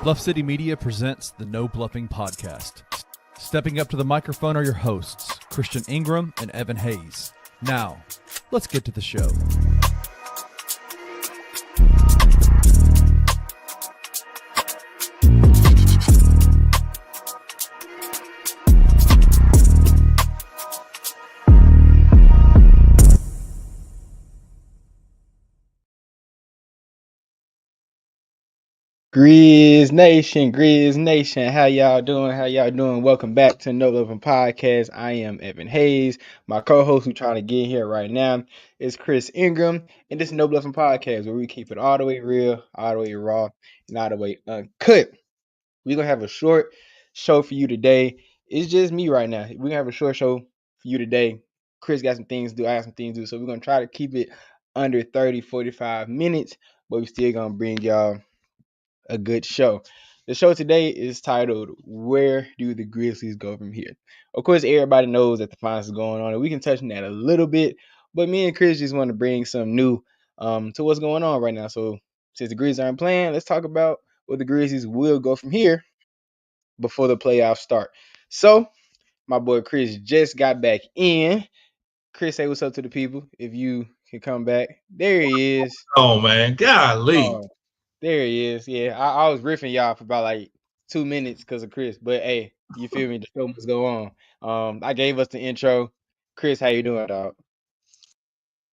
Bluff City Media presents the No Bluffing Podcast. Stepping up to the microphone are your hosts, Christian Ingram and Evan Hayes. Now, let's get to the show. Grizz Nation, how y'all doing? Welcome back to No Bluffin Podcast. I am Evan Hayes. My co-host who trying to get here right now is Chris Ingram, and this is No Bluffin Podcast, where we keep it all the way real, all the way raw, and all the way uncut. We're gonna have a short show for you today. It's just me right now. We're gonna have a short show for you today. Chris got some things to do, I got some things to do, so we're gonna try to keep it under 30-45 minutes, but we still gonna bring y'all a good show. The show today is titled "Where Do the Grizzlies Go From Here?" Of course, everybody knows that the finals is going on, and we can touch on that a little bit. But me and Chris just want to bring some new to what's going on right now. So since the Grizzlies aren't playing, let's talk about where the Grizzlies will go from here before the playoffs start. So my boy Chris just got back in. Chris, say what's up to the people. If you can come back, there he is. Oh man, golly. Oh, there he is. Yeah, I was riffing y'all for about like 2 minutes because of Chris. But hey, you feel me? The show must go on. I gave us the intro. Chris, how you doing, dog?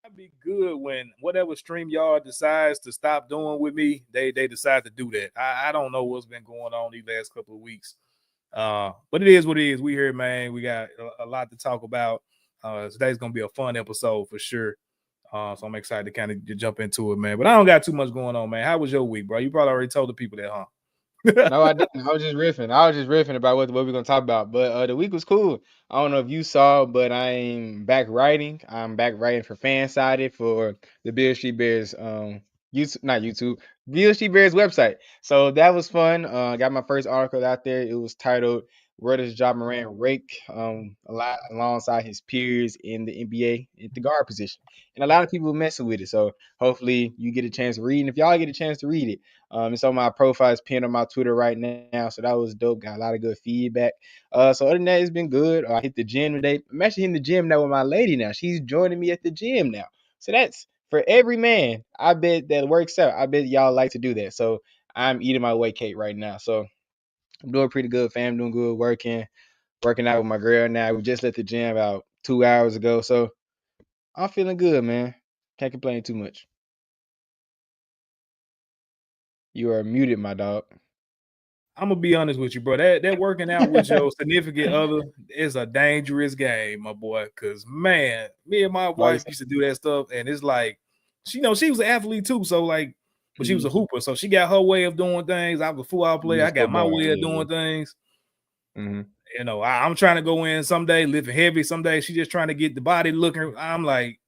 I'd be good when whatever StreamYard decides to stop doing with me, they decide to do that. I don't know what's been going on these last couple of weeks. But it is what it is. We here, man. We got a lot to talk about. Today's gonna be a fun episode for sure. So I'm excited to kind of jump into it, man. But I don't got too much going on, man. How was your week, bro? You probably already told the people that, huh? No, I didn't. I was just riffing about what we're gonna talk about. But the week was cool. I don't know if you saw, but I'm back writing. I'm back writing for Fansided for the Beale Street Bears Beale Street Bears website. So that was fun. Got my first article out there. It was titled "Where Does Ja Morant Rake?" A lot alongside his peers in the NBA at the guard position, and a lot of people messing with it. So hopefully you get a chance to read, and if y'all get a chance to read it. It's on my profile. It's pinned on my Twitter right now. So that was dope. Got a lot of good feedback. So other than that, it's been good. I hit the gym today. I'm actually in the gym now with my lady now. She's joining me at the gym now. So that's for every man. I bet that works out. I bet y'all like to do that. So I'm eating my weight cake right now. So I'm doing pretty good, fam. Doing good, working out with my girl now. We just left the gym about 2 hours ago. So I'm feeling good, man. Can't complain too much. You are muted, my dog. I'm gonna be honest with you, bro. That working out with your significant other is a dangerous game, my boy. Cause man, me and my wife used to do that stuff, and it's like, she was an athlete too, so like, but she was a hooper, so she got her way of doing things. I was a football player. I got my way of doing things. Mm-hmm. You know, I'm trying to go in someday lifting heavy. Someday she just trying to get the body looking. I'm like,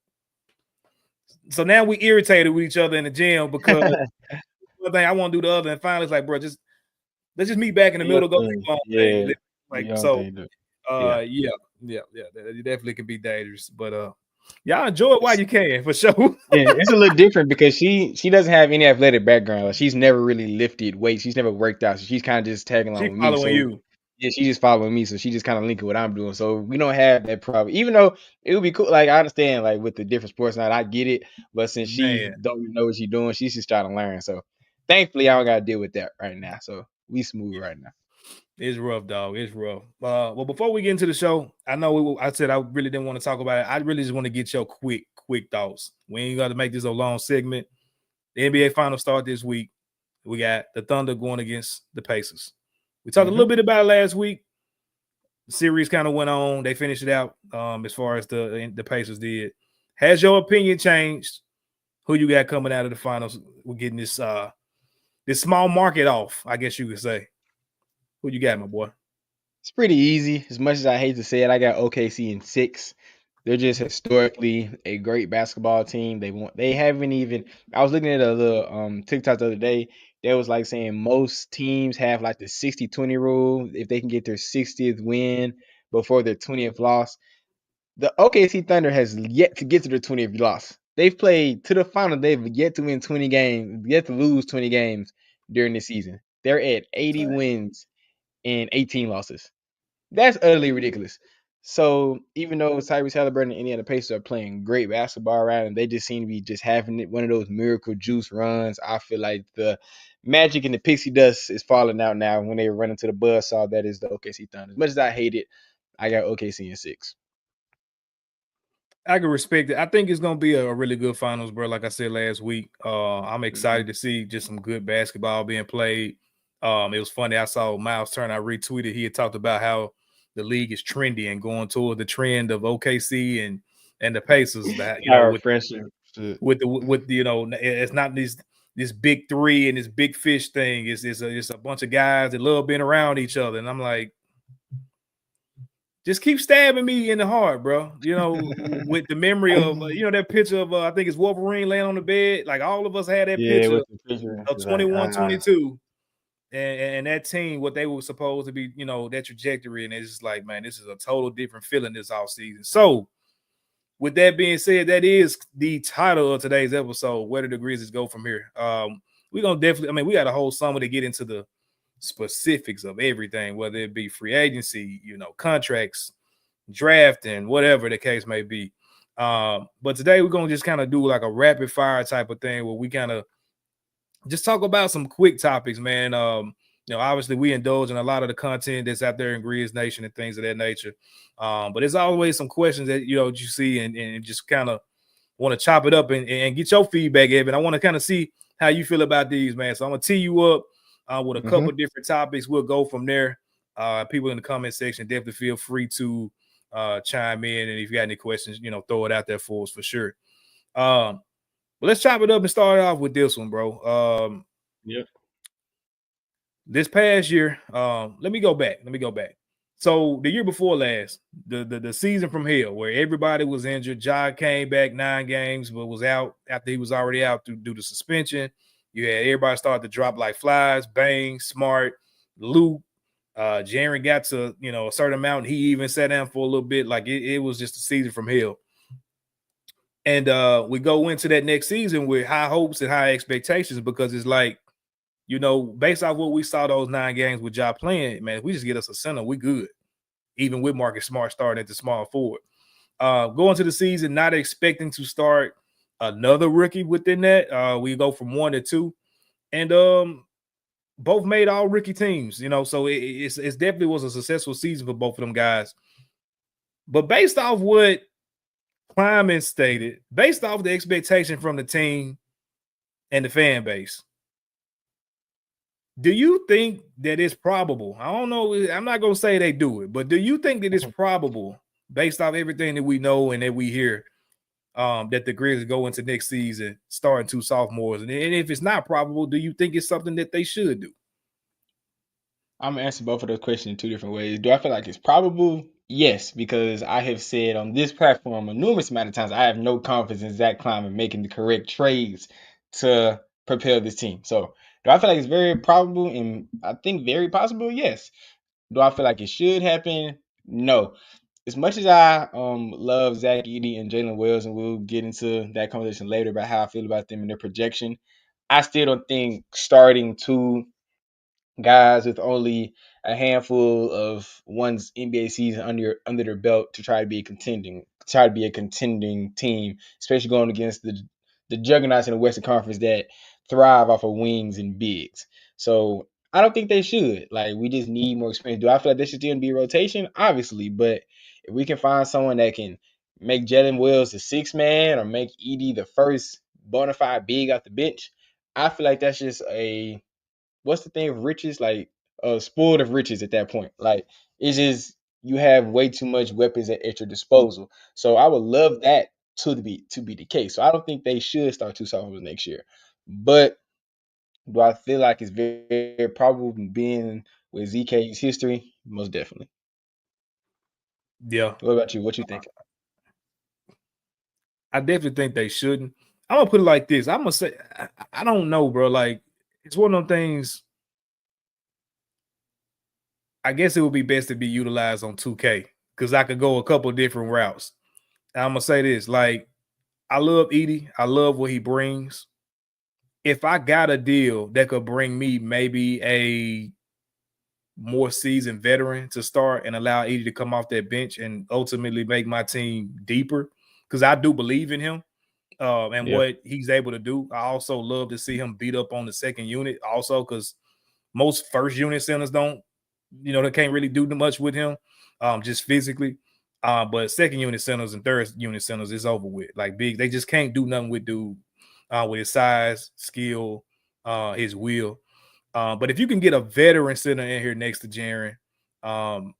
so now we irritated with each other in the gym because one thing I want to do the other, and finally it's like, bro, let's just meet back in the middle. Go yeah. Like so. Yeah, it definitely can be dangerous, but y'all enjoy it while you can, for sure. Yeah, it's a little different because she doesn't have any athletic background. Like, she's never really lifted weights. She's never worked out, so she's kind of just tagging along with me. Following you. Yeah, she's just following me, so she just kind of linking what I'm doing. So we don't have that problem. Even though it would be cool, like I understand, like with the different sports now, I get it. But since she don't even know what she's doing, she's just trying to learn. So thankfully, I don't got to deal with that right now. So we smooth right now. It's rough, dog. It's rough. Well, before we get into the show, I know I said I really didn't want to talk about it. I really just want to get your quick thoughts. We ain't got to make this a long segment. The NBA Finals start this week. We got the Thunder going against the Pacers. We talked a little bit about it last week. The series kind of went on. They finished it out as far as the Pacers did. Has your opinion changed? Who you got coming out of the finals? We're getting this small market off, I guess you could say. Who you got, my boy? It's pretty easy. As much as I hate to say it, I got OKC in 6. They're just historically a great basketball team. They haven't even. I was looking at a little TikTok the other day. They was like saying most teams have like the 60-20 rule. If they can get their 60th win before their 20th loss, the OKC Thunder has yet to get to their 20th loss. They've played to the final. They've yet to win 20 games, yet to lose 20 games during this season. They're at 80 wins and 18 losses. That's utterly ridiculous. So even though Tyrese Halliburton and Indiana Pacers are playing great basketball around, and they just seem to be just having one of those miracle juice runs, I feel like the magic and the pixie dust is falling out now when they run into the buzzsaw that is the OKC Thunder. As much as I hate it, I got OKC in 6. I can respect it. I think it's gonna be a really good finals, bro. Like I said last week, I'm excited to see just some good basketball being played. It was funny. I saw Miles Turner. I retweeted. He had talked about how the league is trendy and going toward the trend of OKC and the Pacers. That with it's not this big three and this big fish thing. It's a bunch of guys that love being around each other, and I'm like, just keep stabbing me in the heart, bro. With the memory of that picture of I think it's Wolverine laying on the bed. Like all of us had that picture of 21-22, and that team, what they were supposed to be, that trajectory, and it's just like, man, this is a total different feeling this offseason. So, with that being said, that is the title of today's episode. Where do the Grizzlies go from here? We're gonna definitely. We got a whole summer to get into the specifics of everything, whether it be free agency, contracts, drafting, whatever the case may be. But today we're gonna just kind of do like a rapid fire type of thing where we kind of just talk about some quick topics, man. Obviously we indulge in a lot of the content that's out there in Grizz Nation and things of that nature. But there's always some questions that you see and just kind of want to chop it up and get your feedback, Evan. I want to kind of see how you feel about these, man. So I'm gonna tee you up with a couple different topics. We'll go from there. People in the comment section, definitely feel free to chime in. And if you got any questions, throw it out there for us for sure. But let's chop it up and start off with this one, bro. This past year, let me go back. So the year before last, the season from hell, where everybody was injured. Ja came back 9 games, but was out after he was already out due to suspension. You had everybody start to drop like flies. Bang, Smart, Luke, Jaren got to a certain amount. He even sat down for a little bit. Like it was just a season from hell. And we go into that next season with high hopes and high expectations because it's like, based off what we saw those 9 games with Ja playing, man, if we just get us a center, we good. Even with Marcus Smart starting at the small forward. Going to the season, not expecting to start another rookie within that. We go from 1 to 2. And both made all rookie teams, so it's definitely was a successful season for both of them guys. But based off what Kleiman stated, based off the expectation from the team and the fan base, do you think that it's probable? I don't know. I'm not going to say they do it, but do you think that it's probable, based off everything that we know and that we hear, that the Grizzlies go into next season starting 2 sophomores? And if it's not probable, do you think it's something that they should do? I'm going to answer both of those questions in 2 different ways. Do I feel like it's probable? Yes, because I have said on this platform a numerous amount of times I have no confidence in Zach Kleiman making the correct trades to propel this team. So do I feel like it's very probable and I think very possible? Yes. Do I feel like it should happen? No. As much as I love Zach Edey and Jalen Wells, and we'll get into that conversation later about how I feel about them and their projection, I still don't think starting 2 guys with only a handful of one's NBA season under their belt to try to be a contending team, especially going against the juggernauts in the Western Conference that thrive off of wings and bigs. So I don't think they should. Like, we just need more experience. Do I feel like they should still be rotation? Obviously, but if we can find someone that can make Jalen Wells the 6th man or make Edey the first bona fide big off the bench, I feel like that's just what's the thing of riches? Like spoiled of riches at that point. Like, it's just you have way too much weapons at your disposal. So I would love that to be the case. So I don't think they should start 2 sophomores next year. But do I feel like it's very, very probable being with ZK's history? Most definitely. Yeah. What about you? What you think? I definitely think they shouldn't. I'm gonna put it like this. I'm gonna say I don't know, bro. Like, it's one of them things. I guess it would be best to be utilized on 2K because I could go a couple different routes. I'm gonna say this: like, I love Edey. I love what he brings. if I got a deal that could bring me maybe a more seasoned veteran to start and allow Edie to come off that bench and ultimately make my team deeper, because I do believe in him and what he's able to do. I also love to see him beat up on the second unit also, because most first unit centers don't, they can't really do much with him just physically. But second unit centers and third unit centers is over with. Like big, they just can't do nothing with dude with his size, skill, his will. But if you can get a veteran center in here next to Jaren, I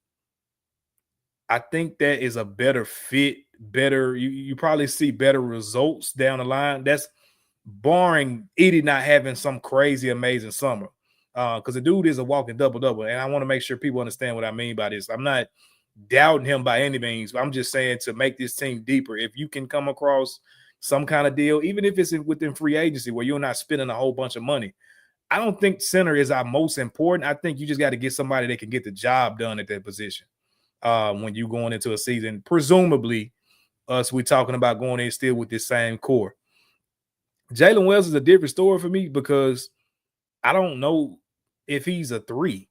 think that is a better fit. Better, you probably see better results down the line. That's barring Edie not having some crazy amazing summer. Because the dude is a walking double-double. And I want to make sure people understand what I mean by this. I'm not doubting him by any means. I'm just saying to make this team deeper. If you can come across some kind of deal, even if it's within free agency where you're not spending a whole bunch of money, I don't think center is our most important. I think you just got to get somebody that can get the job done at that position when you're going into a season. Presumably, we're talking about going in still with this same core. Jalen Wells is a different story for me because I don't know if he's a 3.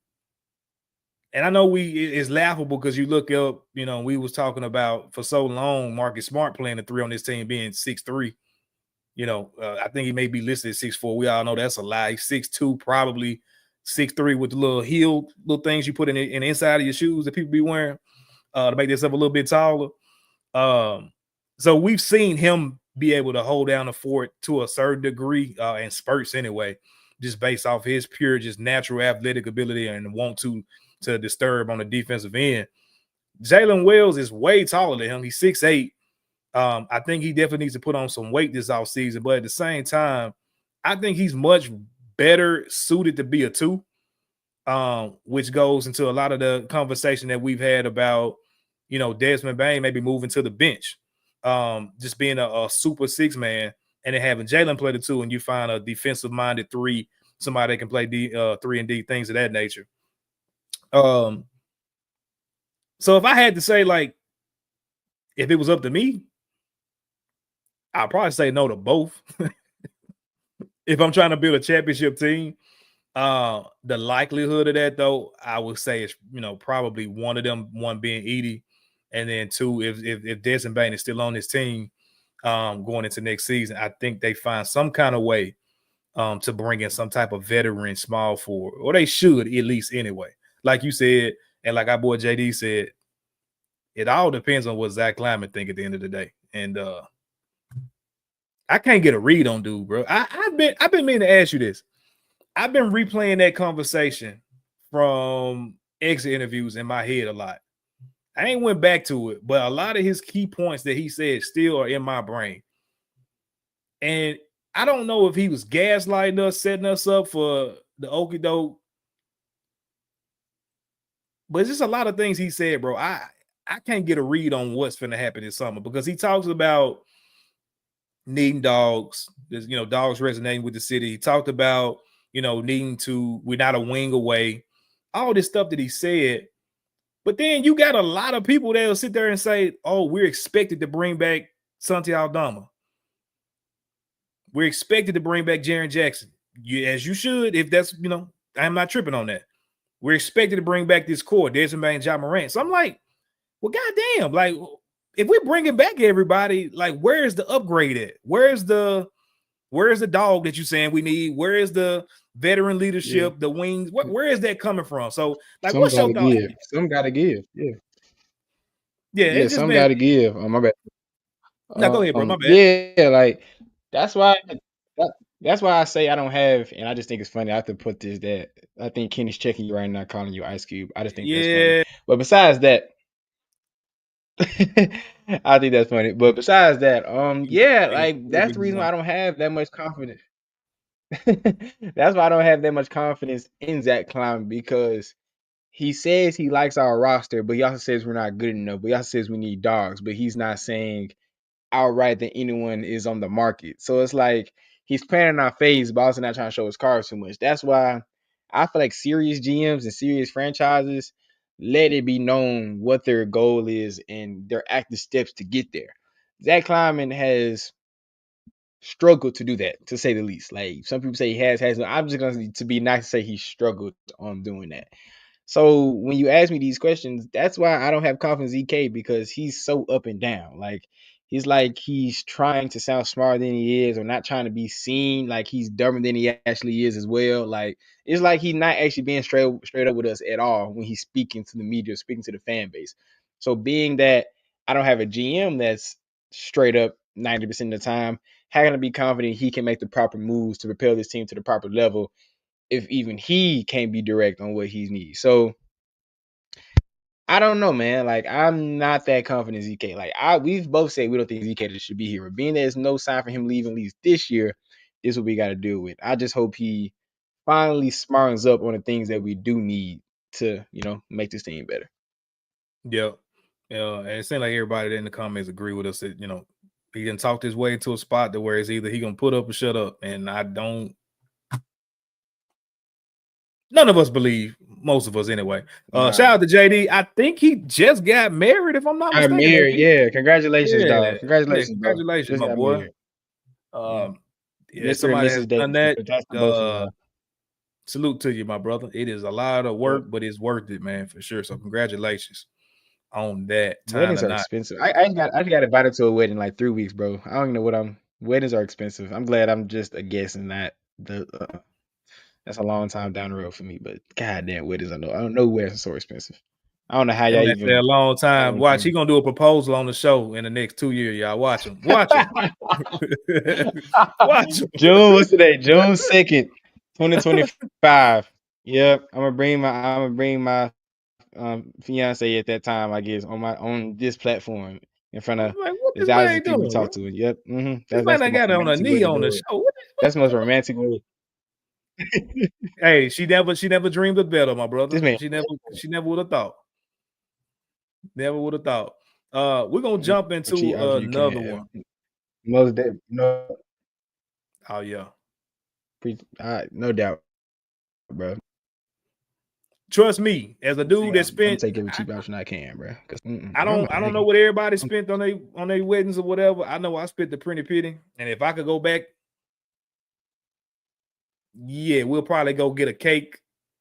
And I know it's laughable because you look up, we was talking about for so long Marcus Smart playing the 3 on this team being 6'3". I think he may be listed at 6'4". We all know that's a lie. He's 6'2", probably 6'3" with the little things you put in the inside of your shoes that people be wearing to make themselves a little bit taller. So we've seen him be able to hold down the fort to a certain degree in spurts anyway, just based off his pure, just natural athletic ability and want to disturb on the defensive end. Jalen Wells is way taller than him. He's 6'8". I think he definitely needs to put on some weight this offseason, but at the same time, I think he's much better suited to be a 2, which goes into a lot of the conversation that we've had about, Desmond Bane maybe moving to the bench, just being a super 6 man, and then having Jalen play the 2, and you find a defensive-minded 3, somebody that can play 3 and D, things of that nature. So if I had to say, like, if it was up to me, I'd probably say no to both. If I'm trying to build a championship team, the likelihood of that, though, I would say is, probably one of them, one being Edie, and then 2, if Desmond Bane is still on his team going into next season, I think they find some kind of way to bring in some type of veteran small forward, or they should at least anyway. Like you said, and like our boy JD said, it all depends on what Zach Kleiman think at the end of the day. And I can't get a read on dude, bro. I've been meaning to ask you this. I've been replaying that conversation from exit interviews in my head a lot. I ain't went back to it, but a lot of his key points that he said still are in my brain. And I don't know if he was gaslighting us, setting us up for the okie doke. But it's just a lot of things he said, bro. I can't get a read on what's going to happen this summer because he talks about needing dogs. There's, dogs resonating with the city. He talked about, needing to, we're not a wing away. All this stuff that he said. But then you got a lot of people that'll sit there and say, oh, we're expected to bring back Santi Aldama. We're expected to bring back Jaren Jackson. As you should, if that's, I'm not tripping on that. We're expected to bring back this core, Desmond Bane, Ja Morant. So I'm like, well, goddamn, like, if we're bringing back everybody, like, where is the upgrade at? Where's the dog that you're saying we need? Where is the veteran leadership, the wings? Where is that coming from? So, like, what's your thought? Some gotta give. Yeah. Yeah, some gotta give. My bad. No, go ahead, bro. My bad. Yeah, like that's why I say I don't have, and I just think it's funny. I have to put this that I think Kenny's checking you right now, calling you Ice Cube. I just think that's funny. But besides that, I think that's funny. But besides that, like that's the reason why I don't have that much confidence. That's why I don't have that much confidence in Zach Kleiman, because he says he likes our roster, but he also says we're not good enough. But he also says we need dogs, but he's not saying outright that anyone is on the market. So it's like he's playing in our face, but also not trying to show his cards too much. That's why I feel like serious GMs and serious franchises let it be known what their goal is and their active steps to get there. Zach Kleiman has struggled to do that, to say the least. Like some people say he has. No, I'm just going to be nice to say he struggled on doing that. So when you ask me these questions, that's why I don't have confidence in EK, because he's so up and down. Like he's trying to sound smarter than he is, or not trying to be seen like he's dumber than he actually is as well. Like it's like he's not actually being straight up with us at all when he's speaking to the media, speaking to the fan base. So being that I don't have a GM that's straight up 90% of the time, how can I be confident he can make the proper moves to propel this team to the proper level if even he can't be direct on what he needs? So I don't know, man. Like I'm not that confident in ZK. We've both said we don't think ZK should be here. But being there's no sign for him leaving at least this year, this is what we got to deal with. I just hope he finally smartens up on the things that we do need to, make this team better. Yeah. And it seems like everybody in the comments agree with us that, he didn't talk his way to a spot to where it's either he gonna put up or shut up. And none of us believe, most of us anyway. Shout out to JD. I think he just got married, if I'm not mistaken. Married, yeah. Congratulations, dog. Congratulations, bro. Congratulations, my boy. Mr. Somebody and Mrs. has Davis, done that. that's both of y'all. Salute to you, my brother. It is a lot of work, but it's worth it, man, for sure. So congratulations on that. Weddings are expensive. I just got invited to a wedding like 3 weeks, bro. I don't even know weddings are expensive. I'm glad I'm just a guest and not the that's a long time down the road for me. But goddamn weddings, I don't know weddings are so expensive. I don't know how y'all even. A long time. Watch, he gonna do a proposal on the show in the next 2 years. Y'all watch him. Watch him. Watch him. June, what's today? June 2nd, 2025. Yep, I'm gonna bring my fiance at that time, I guess, on this platform in front of thousands of people to talk to. Yep. That's I got on a knee on the show. That's the most romantic way. Hey, she never dreamed of better, my brother. She never would have thought. Never would have thought. We're gonna jump into another one. No. Oh yeah. No doubt, bro. Trust me, as a dude that spent, I'm taking every cheap option I can, bro. I don't know what everybody spent on their weddings or whatever. I know I spent the pretty penny, and if I could go back, yeah, we'll probably go get a cake,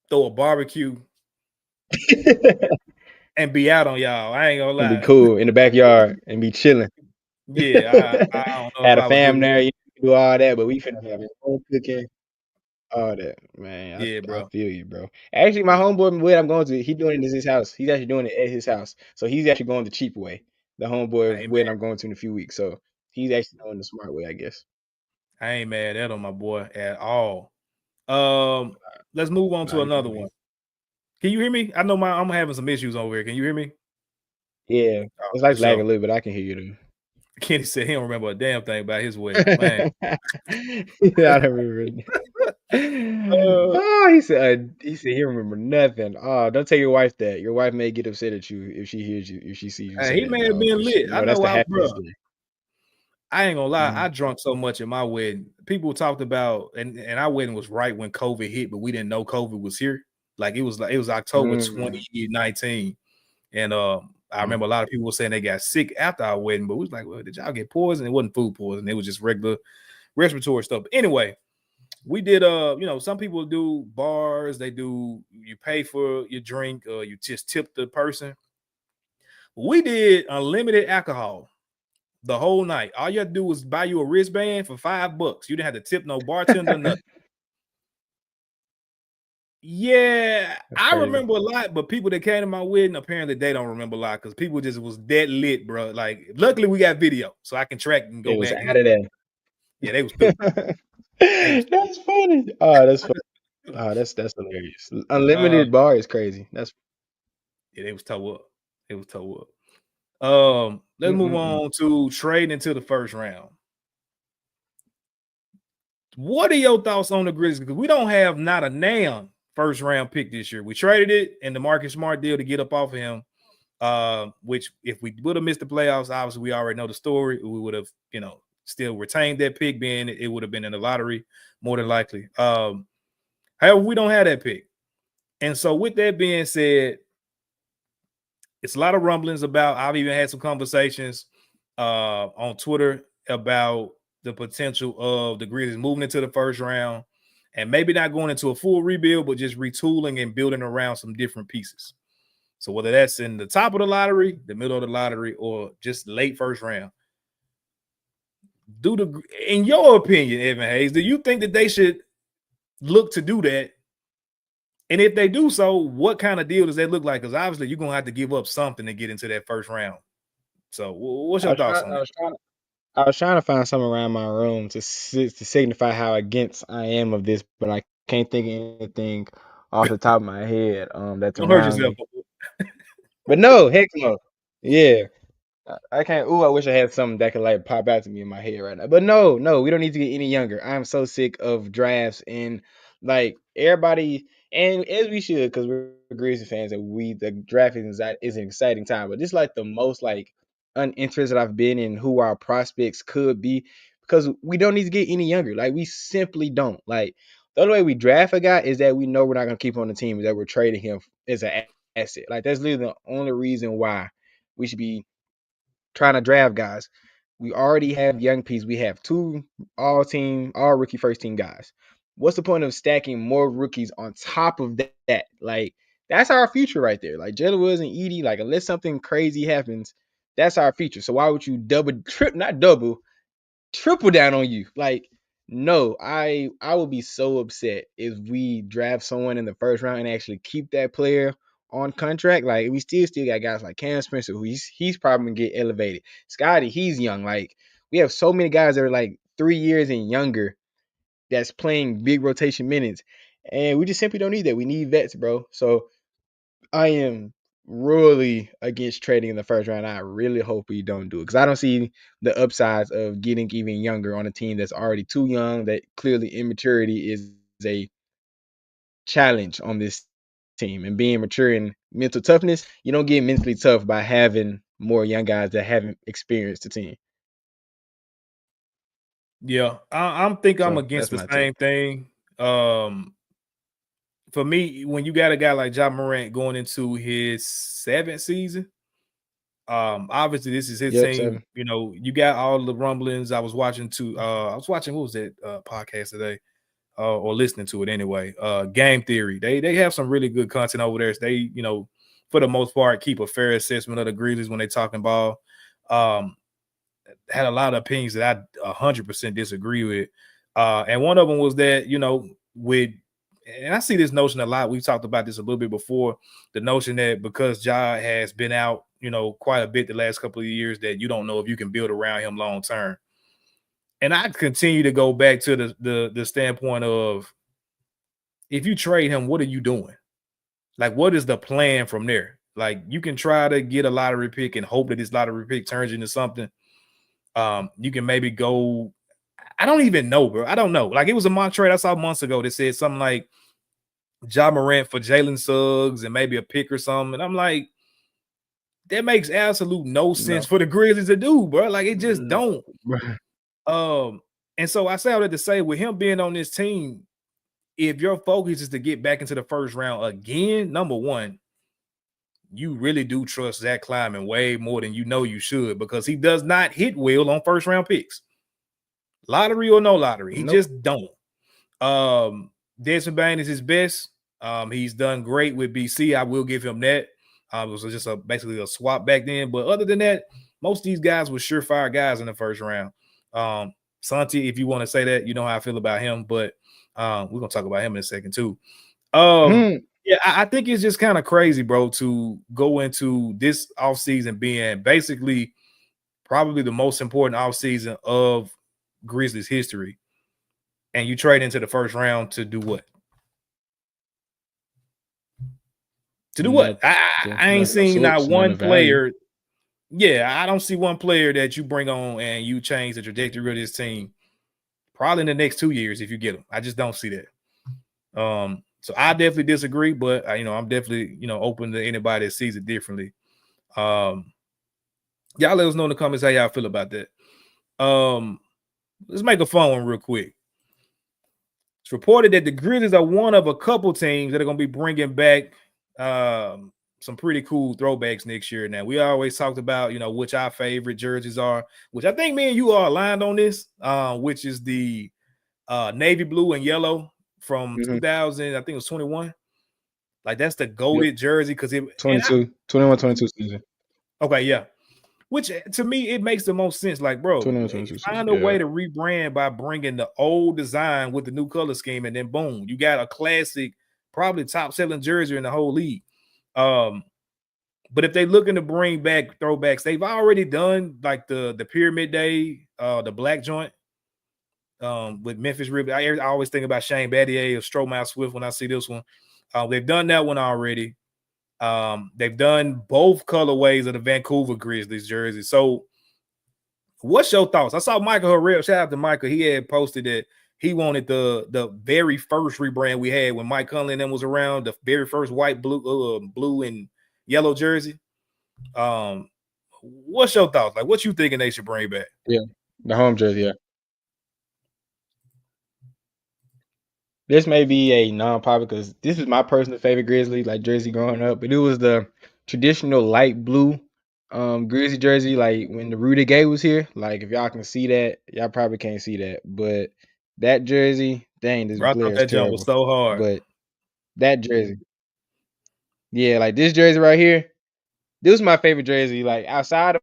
throw a barbecue, and be out on y'all. I ain't gonna lie. And be cool in the backyard and be chilling. Yeah, I don't know. Had a fam there, you do all that, but we finna have your own cooking. All that, man. Yeah, bro. I feel you, bro. Actually, my homeboy, what I'm going to, he doing it at his house. He's actually doing it at his house. So he's actually going the cheap way. The homeboy wedding I'm going to in a few weeks. So he's actually going the smart way, I guess. I ain't mad at him, my boy, at all. Let's move on to another one. Can you hear me? I know I'm having some issues over here. Can you hear me? Yeah. It's like lagging a little bit. I can hear you though. Kenny said he don't remember a damn thing about his wedding. Man. Yeah, I don't remember. He said he remember nothing. Oh, don't tell your wife that. Your wife may get upset at you if she hears you, if she sees you. He may have been lit. I know, bro. I ain't gonna lie. I drunk so much at my wedding. People talked about, and our wedding was right when COVID hit, but we didn't know COVID was here. It was October 2019, and I remember a lot of people were saying they got sick after our wedding, but we was like, well, did y'all get poisoned? It wasn't food poisoning. It was just regular respiratory stuff. But anyway, we did, some people do bars. You pay for your drink, or you just tip the person. We did unlimited alcohol the whole night. All you had to do was buy you a wristband for $5. You didn't have to tip no bartender, nothing. Yeah, I remember a lot, but people that came to my wedding, apparently they don't remember a lot because people just was dead lit, bro. Like, luckily we got video, so I can track and go back. Out of that. Yeah, they was stupid. That's funny. Oh, that's funny. Oh, that's hilarious. Unlimited bar is crazy. They was toe up. It was toe up. Let's move on to trading into the first round. What are your thoughts on the Grizzlies? Because we don't have not a damn first round pick this year. We traded it in the Marcus Smart deal to get up off of him. Which if we would have missed the playoffs, obviously we already know the story. We would have, still retained that pick, being it would have been in the lottery more than likely. However, we don't have that pick. And so with that being said, it's a lot of rumblings about, I've even had some conversations on Twitter about the potential of the Grizzlies moving into the first round and maybe not going into a full rebuild, but just retooling and building around some different pieces. So whether that's in the top of the lottery, the middle of the lottery, or just late first round, in your opinion, Evan Hayes, do you think that they should look to do that? And if they do so, what kind of deal does that look like? Because obviously you're going to have to give up something to get into that first round. So what's your thoughts on that? I was trying to find something around my room to signify how against I am of this, but I can't think of anything off the top of my head that's Don't hurt around yourself. me. But no, heck no. Yeah. I can't. Ooh, I wish I had something that could like pop out to me in my head right now. But no, we don't need to get any younger. I'm so sick of drafts and like everybody, and as we should, because we're Grizzlies fans and the draft is an exciting time. But this is like the most like uninterested I've been in who our prospects could be because we don't need to get any younger. Like we simply don't. Like the only way we draft a guy is that we know we're not gonna keep him on the team, is that we're trading him as an asset. Like that's literally the only reason why we should be trying to draft guys. We already have young pieces. We have 2 all rookie first team guys. What's the point of stacking more rookies on top of that? Like that's our future right there. Like Jalen Woods and Edie, like unless something crazy happens, that's our future. So why would you triple down on you? Like no, I would be so upset if we draft someone in the first round and actually keep that player on contract. Like we still got guys like Cam Spencer, who he's probably gonna get elevated. Scotty, he's young. Like we have so many guys that are like 3 years and younger that's playing big rotation minutes, and we just simply don't need that. We need vets, bro. So I am really against trading in the first round. I really hope we don't do it because I don't see the upsides of getting even younger on a team that's already too young. That clearly immaturity is a challenge on this team, and being mature in mental toughness, you don't get mentally tough by having more young guys that haven't experienced the team. Yeah, I'm think I'm So against that's the my take. same thing. For me, when you got a guy like Ja Morant going into his 7th season, obviously this is his Yep, team. 7. You know, you got all the rumblings. I was watching what was that podcast today? Or listening to it anyway. Game Theory. They have some really good content over there. So they, you know, for the most part, keep a fair assessment of the Grizzlies when they talking ball. Had a lot of opinions that I 100% disagree with. And one of them was that, you know, and I see this notion a lot. We've talked about this a little bit before. The notion that because Ja has been out, you know, quite a bit the last couple of years, that you don't know if you can build around him long term. And I continue to go back to the standpoint of, if you trade him, what are you doing? Like, what is the plan from there? Like, you can try to get a lottery pick and hope that this lottery pick turns into something. You can maybe go, I don't even know, bro. I don't know. Like, it was a mock trade I saw months ago that said something like Ja Morant for Jalen Suggs and maybe a pick or something. And I'm like, that makes absolute no sense for the Grizzlies to do, bro. Like, it just don't. And so I say all that to say, with him being on this team, if your focus is to get back into the first round again, number one, you really do trust Zach Kleiman way more than you know you should, because he does not hit well on first round picks. Lottery or no lottery, he just don't. Desmond Bane is his best. He's done great with BC. I will give him that. It was just basically a swap back then. But other than that, most of these guys were surefire guys in the first round. Santi, if you want to say that, you know how I feel about him, but we're gonna talk about him in a second too. Yeah, I think it's just kind of crazy, bro, to go into this offseason being basically probably the most important offseason of Grizzlies history, and you trade into the first round to do what? To do what? I ain't seen not one player. Yeah, I don't see one player that you bring on and you change the trajectory of this team probably in the next 2 years if you get them. I just don't see that. So I definitely disagree, but I'm definitely open to anybody that sees it differently. Y'all let us know in the comments how y'all feel about that. Let's make a fun one real quick. It's reported that the Grizzlies are one of a couple teams that are going to be bringing back pretty cool throwbacks next year. Now we always talked about, you know, which our favorite jerseys are, which I think me and you are aligned on this, which is the navy blue and yellow from 2000, I think it was 21. Like that's the goated jersey because it 21-22 season. Okay, yeah. Which to me it makes the most sense. Like, bro, find a way to rebrand by bringing the old design with the new color scheme, and then boom, you got a classic, probably top selling jersey in the whole league. But if they're looking to bring back throwbacks, they've already done like the Pyramid Day, the black joint with Memphis Rip. I always think about Shane Battier or Stromile Swift when I see this one. They've done that one already. They've done both colorways of the Vancouver Grizzlies jersey. So what's your thoughts? I saw Michael Harrell. Shout out to Michael. He had posted that he wanted the very first rebrand we had when Mike Conley and them was around, the very first white, blue and yellow jersey. What's your thoughts? Like, what you thinking they should bring back? Yeah, the home jersey. Yeah, this may be a non-popular because this is my personal favorite Grizzly like jersey growing up, but it was the traditional light blue Grizzly jersey. Like when the Rudy Gay was here, like if y'all can see that, y'all probably can't see that, but that jersey, dang, this glare is terrible. Was so hard, but that jersey, yeah, like this jersey right here, this was my favorite jersey. Like outside of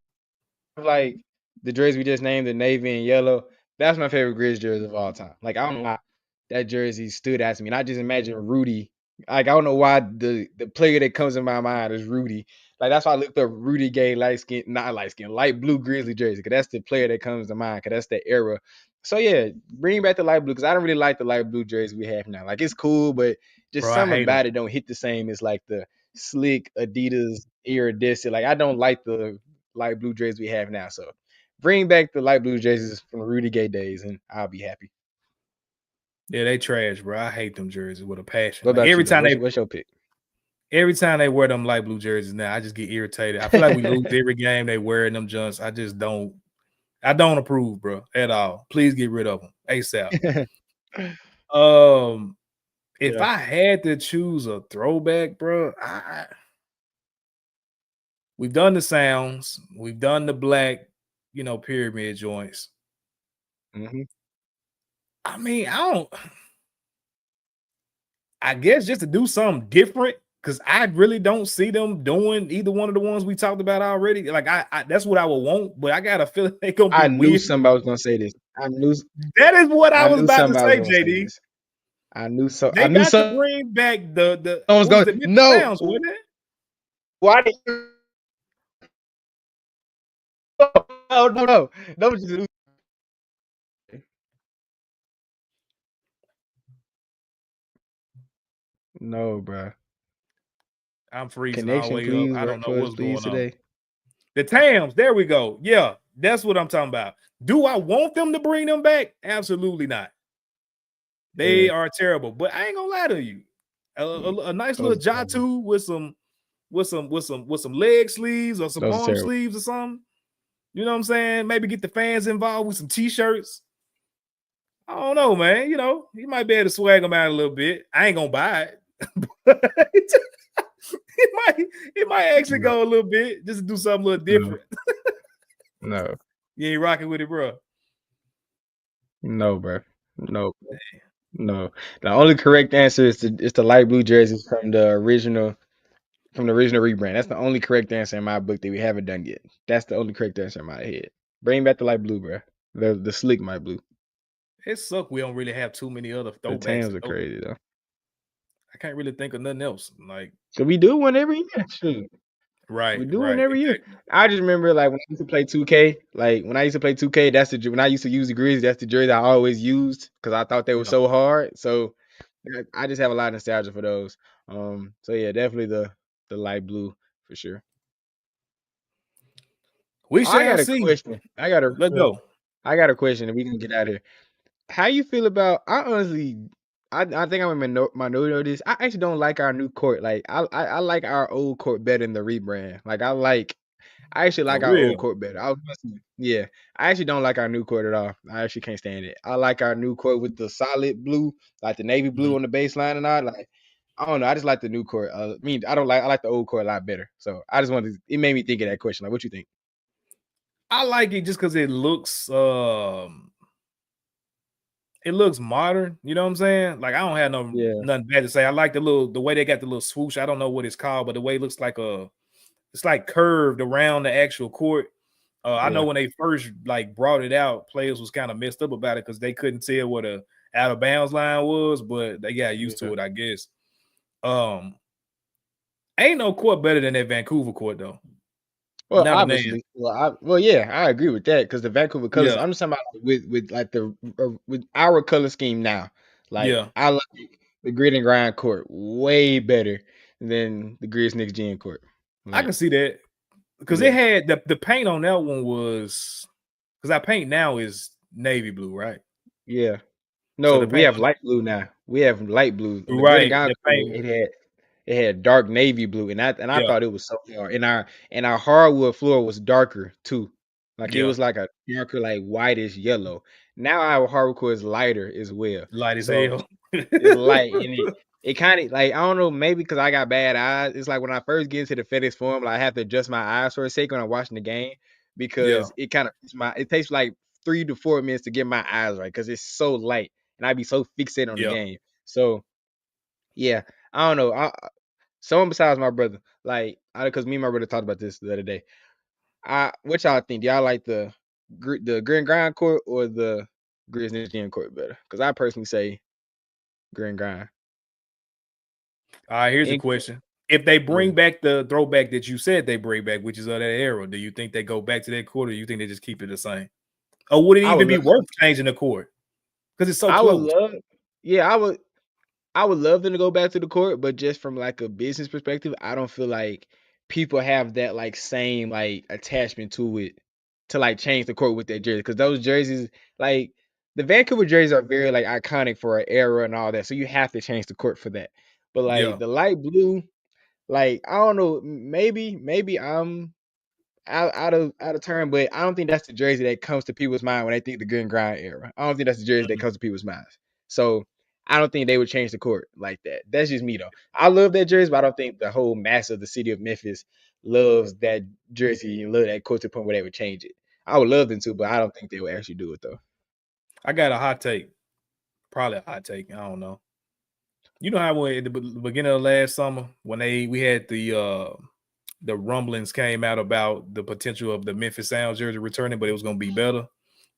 like the jersey we just named, the navy and yellow, that's my favorite Grizz jersey of all time. Like I don't know why that jersey stood out to me. And I just imagine Rudy. Like I don't know why the player that comes in my mind is Rudy. Like that's why I looked up Rudy Gay light blue Grizzly jersey, because that's the player that comes to mind, because that's the era. So yeah, bring back the light blue, because I don't really like the light blue jersey we have now. Like it's cool, but just something about it don't hit the same as like the slick Adidas iridescent. Like I don't like the light blue jerseys we have now. So bring back the light blue jerseys from the Rudy Gay days, and I'll be happy. Yeah, they trash, bro. I hate them jerseys with a passion. Like every time what's your pick? Every time they wear them light blue jerseys now, I just get irritated. I feel like we lose every game they wear in them junks. I don't approve, bro, at all. Please get rid of them ASAP. If I had to choose a throwback, bro, we've done the sounds, we've done the black, pyramid joints. I mean, I guess just to do something different, because I really don't see them doing either one of the ones we talked about already. Like I that's what I would want, but I got a feeling they gonna be I knew somebody was gonna say this. That is what I was about to say, JD. I knew so. They got to bring back the no. Sounds, wasn't it? Why did you? No. No, bro. I'm freezing Connection, all the way please, up. I don't know what's going today. on. The Tams, there we go. Yeah, that's what I'm talking about. Do I want them to bring them back? Absolutely not. They are terrible, but I ain't gonna lie to you. A nice little Ja with some leg sleeves or some arm sleeves or something. You know what I'm saying? Maybe get the fans involved with some t-shirts. I don't know, man. You might be able to swag them out a little bit. I ain't gonna buy it. It might actually go a little bit just to do something a little different. No. You ain't rocking with it, bro. No, bro. No. The only correct answer is the light blue jerseys from the original rebrand. That's the only correct answer in my book that we haven't done yet. That's the only correct answer in my head. Bring back the light blue, bro. The slick light blue. It sucks we don't really have too many other throwbacks. The Tams are crazy though. I can't really think of nothing else. Like, so we do one every year. Shoot. Right. We do one every year. I just remember like when I used to play 2K. Like when I used to play 2K, when I used to use the Grizzlies, that's the jersey I always used because I thought they were so hard. So I just have a lot of nostalgia for those. So yeah, definitely the light blue for sure. We shall see. Question. Let's go. I got a question, and we can get out of here. How you feel about? I honestly, I think I'm in minority of this. I actually don't like our new court. Like I like our old court better than the rebrand. Like I actually like our old court better. I actually don't like our new court at all. I actually can't stand it. I like our new court with the solid blue, like the navy blue on the baseline and all. Like I don't know. I just like the new court. I mean, I like the old court a lot better. So I just wanted. It made me think of that question. Like, what you think? I like it just because it looks modern. You know what I'm saying? Like I don't have nothing bad to say. I like the way they got the little swoosh. I don't know what it's called, but the way it looks like it's like curved around the actual court. I know when they first like brought it out, players was kind of messed up about it because they couldn't tell what a out of bounds line was, but they got used to it, I guess. Ain't no court better than that Vancouver court though. Well, obviously, I agree with that because the Vancouver colors. Yeah. I'm just talking about with like with our color scheme now. Like I like the grid and grind court way better than the Grizz Knicks Gen court. I can see that because it had the paint on that one was because our paint now is navy blue, right? Yeah. No, we have light blue now. We have light blue. The right. Grid and grind it had dark navy blue, and I thought it was so hard. And our hardwood floor was darker too. Like it was like a darker, like whitish yellow. Now our hardwood core is lighter as well. Light as hell. It's light, and it kind of like I don't know, maybe because I got bad eyes. It's like when I first get into the FedEx Forum, like, I have to adjust my eyes for a second when I'm watching the game because it kind of it takes like 3 to 4 minutes to get my eyes right because it's so light and I'd be so fixated on the game. So yeah, I don't know. Someone besides my brother, like, because me and my brother talked about this the other day. What y'all think? Do y'all like the grid and grind court or the Grizzlies Gen court better? Because I personally say grid and grind. All right, here's the question. If they bring back the throwback that you said they bring back, which is of that era, do you think they go back to that court or do you think they just keep it the same? Or would it even be worth changing the court? Because it's so close. I would love them to go back to the court, but just from like a business perspective, I don't feel like people have that like same like attachment to it to like change the court with their jersey. Because those jerseys, like the Vancouver jerseys are very like iconic for an era and all that. So you have to change the court for that. But like the light blue, like I don't know, maybe I'm out of turn, but I don't think that's the jersey that comes to people's mind when they think the grid and grind era. I don't think that's the jersey that comes to people's minds. So I don't think they would change the court like that. That's just me though. I love that jersey, but I don't think the whole mass of the city of Memphis loves that jersey and love that court to the point where they would change it. I would love them to, but I don't think they would actually do it though. I got a hot take. Probably a hot take. I don't know. You know how at the beginning of last summer when we had the rumblings came out about the potential of the Memphis Sound jersey returning, but it was going to be better.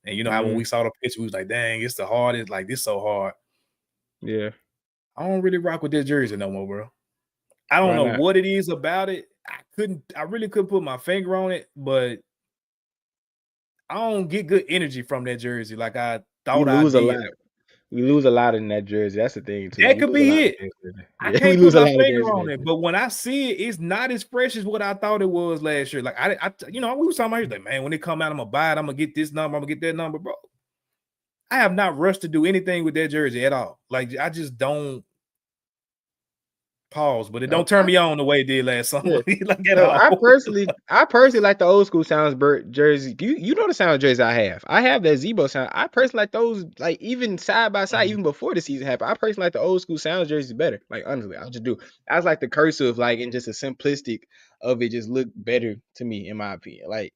And you know how when we saw the picture, we was like, dang, it's the hardest. Like, this so hard. Yeah. I don't really rock with this jersey no more, bro. I don't know what it is about it. I really couldn't put my finger on it, but I don't get good energy from that jersey like I thought I did. We lose a lot in that jersey. That's the thing too. That could be it. I can't put my finger on it, but when I see it, it's not as fresh as what I thought it was last year. Like we was talking about, like, man, when it come out, I'm gonna buy it. I'm gonna get this number. I'm gonna get that number, bro. I have not rushed to do anything with that jersey at all. Like I just don't pause, but it don't turn me on the way it did last summer. I personally like the old school Sounds jersey. You know the Sounds jersey I have. I have that Zebo Sound. I personally like those, like even side by side, even before the season happened. I personally like the old school Sounds jerseys better. Like honestly, I just do. I was like the cursive, like, and just a simplistic of it just looked better to me, in my opinion. Like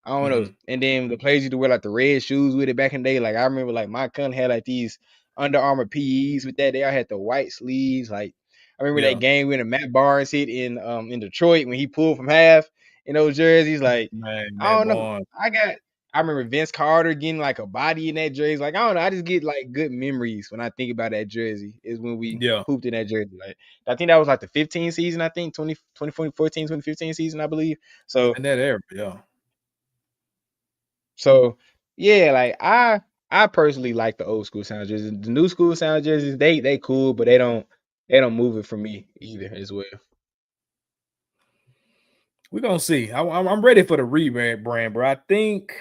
I don't know. And then the players used to wear like the red shoes with it back in the day. Like I remember, like my cousin had like these Under Armour PEs with that. They all had the white sleeves, like. I remember that game when Matt Barnes hit in Detroit when he pulled from half in those jerseys. Like, I don't know. I remember Vince Carter getting like a body in that jersey. Like, I don't know. I just get like good memories when I think about that jersey. Is when we hooped in that jersey. Like, I think that was like the 15 season. I think 2014, 2015 season, I believe. So in that era, So yeah, like I personally like the old school Sound jerseys. The new school Sound jerseys, they cool, but they don't move it for me either as well. We're gonna see. I'm ready for the rebrand, bro. I think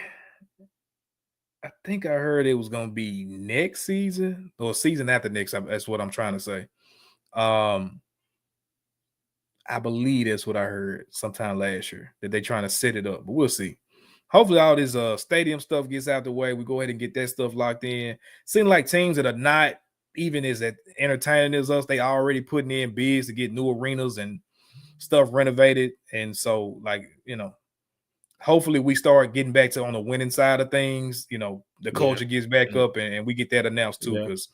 I heard it was gonna be next season or season after next. That's what I'm trying to say. I believe that's what I heard sometime last year that they're trying to set it up, but we'll see. Hopefully all this stadium stuff gets out the way. We go ahead and get that stuff locked in. Seems like teams that are not even as entertaining as us, they already putting in bids to get new arenas and stuff renovated. And so, like, hopefully we start getting back to on the winning side of things. The culture gets back up and we get that announced too, because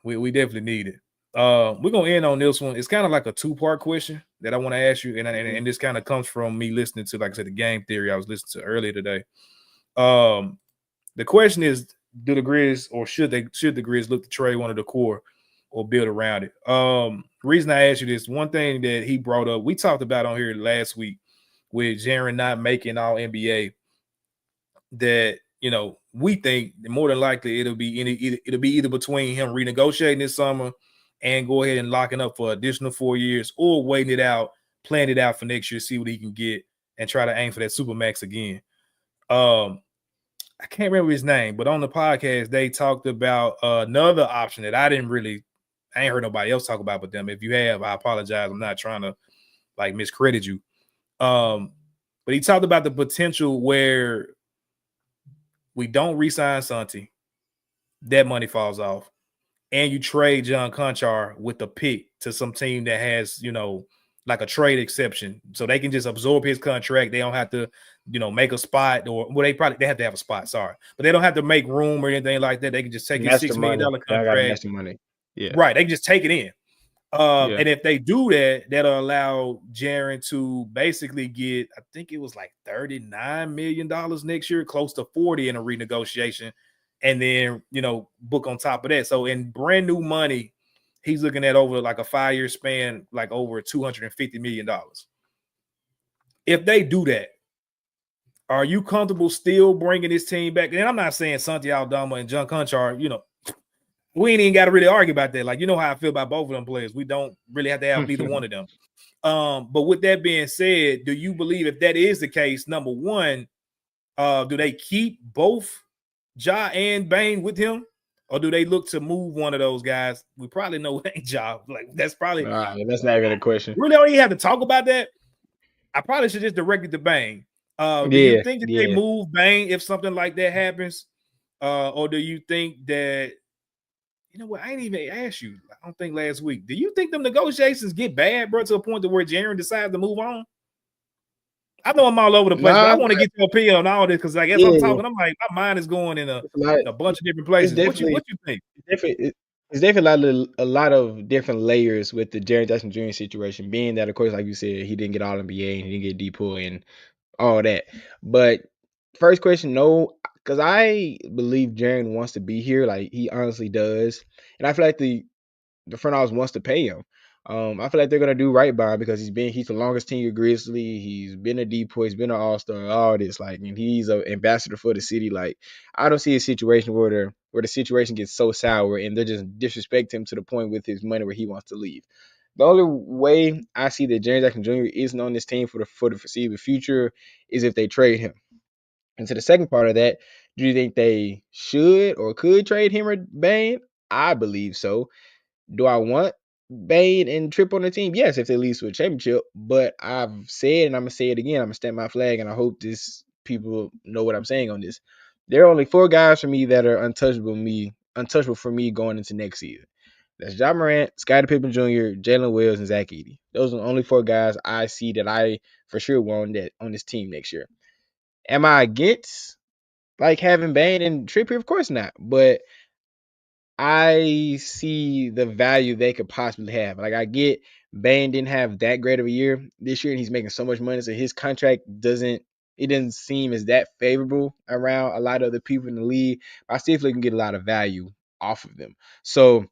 we definitely need it. We're gonna end on this one. It's kind of like a 2-part question that I want to ask you, and this kind of comes from me listening to, like I said, the game theory I was listening to earlier today. The question is, do the Grizz, or should the Grizz look to trade one of the core or build around it? Reason I asked you this, one thing that he brought up, we talked about on here last week with Jaren not making all NBA, that we think more than likely it'll be either between him renegotiating this summer and go ahead and locking up for additional 4 years, or waiting it out, plan it out for next year, see what he can get, and try to aim for that Supermax again. I can't remember his name, but on the podcast they talked about another option that I ain't heard nobody else talk about but them. If you have, I apologize. I'm not trying to like miscredit you. But he talked about the potential where we don't re-sign Santi, that money falls off, and you trade John Conchar with a pick to some team that has, like a trade exception, so they can just absorb his contract. They don't have to, make a spot, or they have to have a spot. Sorry, but they don't have to make room or anything like that. They can just take his $6 million contract. Money. Yeah, right. They can just take it in. And if they do that, that'll allow Jaren to basically get, I think it was like $39 million next year, close to 40 in a renegotiation, and then book on top of that. So in brand new money, he's looking at over like a 5-year span, like over $250 million. If they do that, are you comfortable still bringing this team back? And I'm not saying Santi Aldama and John Conchar, we ain't even got to really argue about that. Like, how I feel about both of them players. We don't really have to have neither one of them. But with that being said, do you believe if that is the case, number one, do they keep both Ja and Bane with him? Or do they look to move one of those guys? We probably know it ain't Ja. Like, that's probably that's not even a question. Really don't even have to talk about that. I probably should just direct it to Bane. Do you think that they move Bane if something like that happens? Or do you think that, what? I ain't even asked you, I don't think last week. Do you think them negotiations get bad, bro, to a point to where Jaren decides to move on? I know I'm all over the place, but I want to get your opinion on all this, because like as I'm talking, I'm like, my mind is going in a bunch of different places. What you think? It's definitely a lot of different layers with the Jaren Jackson Jr. situation, being that, of course, like you said, he didn't get all NBA and he didn't get D-Pool and all that. But first question, no, because I believe Jaren wants to be here. Like, he honestly does. And I feel like the front office wants to pay him. I feel like they're gonna do right by him, because he's the longest tenured Grizzly. He's been a D-Pool, he's been an All-Star, all this, like, and he's an ambassador for the city. Like, I don't see a situation where the situation gets so sour and they just disrespect him to the point with his money where he wants to leave. The only way I see that Jaren Jackson Jr. isn't on this team for the foreseeable future is if they trade him. And to the second part of that, do you think they should or could trade him or Bane? I believe so. Do I want Bane and Tripp on the team? Yes, if they lead to a championship. But I've said, and I'm gonna say it again, I'm gonna stamp my flag, and I hope people know what I'm saying on this. There are only 4 guys for me that are untouchable for me going into next season. That's Ja Morant, Scottie Pippen Jr., Jalen Wills, and Zach Edey. Those are the only 4 guys I see that I for sure want that on this team next year. Am I against like having Bane and Tripp here? Of course not. But I see the value they could possibly have. Like, I get Bane didn't have that great of a year this year, and he's making so much money, so his contract doesn't seem as that favorable around a lot of the people in the league. But I still feel like you can get a lot of value off of them. So